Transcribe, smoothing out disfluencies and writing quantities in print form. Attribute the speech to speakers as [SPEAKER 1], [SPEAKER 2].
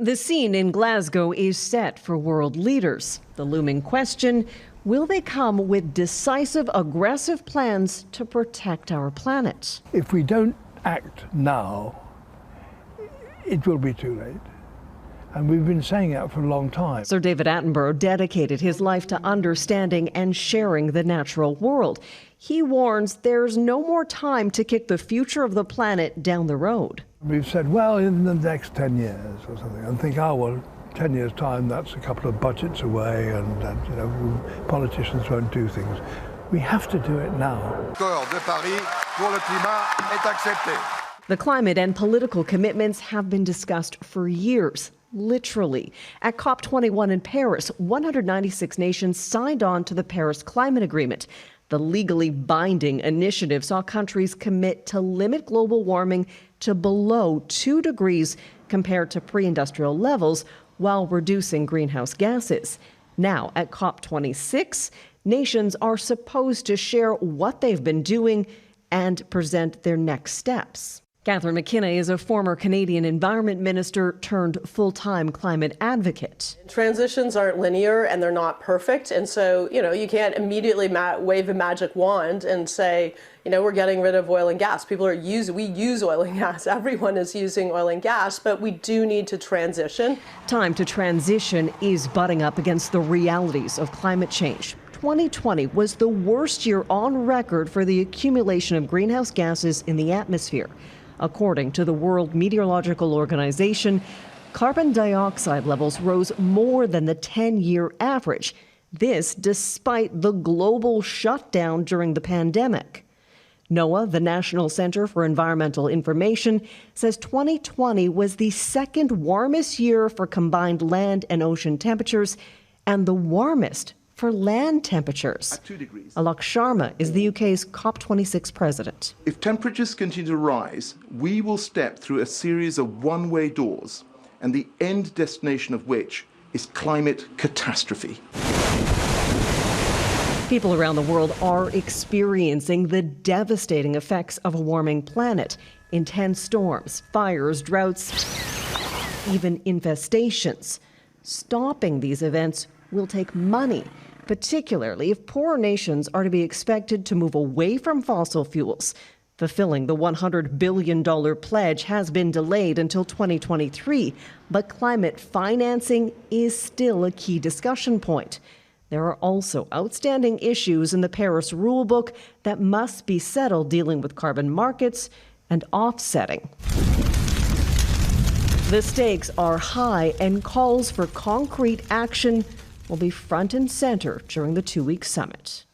[SPEAKER 1] The scene in Glasgow is set for world leaders. The looming question, will they come with decisive, aggressive plans to protect our planet?
[SPEAKER 2] If we don't act now, it will be too late. And we've been saying that for a long time.
[SPEAKER 1] Sir David Attenborough dedicated his life to understanding and sharing the natural world. He warns there's no more time to kick the future of the planet down the road.
[SPEAKER 2] We've said, well, in the next 10 years or something, and think, oh, well, 10 years' time, that's a couple of budgets away, and politicians won't do things. We have to do it now.
[SPEAKER 3] L'accord de Paris pour le climat est accepté.
[SPEAKER 1] The climate and political commitments have been discussed for years. Literally. At COP21 in Paris, 196 nations signed on to the Paris Climate Agreement. The legally binding initiative saw countries commit to limit global warming to below 2 degrees compared to pre-industrial levels while reducing greenhouse gases. Now, at COP26, nations are supposed to share what they've been doing and present their next steps. Catherine McKenna is a former Canadian environment minister turned full-time climate advocate.
[SPEAKER 4] Transitions aren't linear and they're not perfect. And so, you can't immediately wave a magic wand and say, we're getting rid of oil and gas. We use oil and gas. Everyone is using oil and gas, but we do need to transition.
[SPEAKER 1] Time to transition is butting up against the realities of climate change. 2020 was the worst year on record for the accumulation of greenhouse gases in the atmosphere. According to the World Meteorological Organization, carbon dioxide levels rose more than the 10-year average. This despite the global shutdown during the pandemic. NOAA, the National Center for Environmental Information, says 2020 was the second warmest year for combined land and ocean temperatures and the warmest for land temperatures.
[SPEAKER 5] At 2 degrees.
[SPEAKER 1] Alok Sharma is the UK's COP26 president.
[SPEAKER 5] If temperatures continue to rise, we will step through a series of one-way doors, and the end destination of which is climate catastrophe.
[SPEAKER 1] People around the world are experiencing the devastating effects of a warming planet. Intense storms, fires, droughts, even infestations. Stopping these events will take money, particularly if poorer nations are to be expected to move away from fossil fuels. Fulfilling the $100 billion pledge has been delayed until 2023, but climate financing is still a key discussion point. There are also outstanding issues in the Paris rulebook that must be settled, dealing with carbon markets and offsetting. The stakes are high, and calls for concrete action will be front and center during the 2-week summit.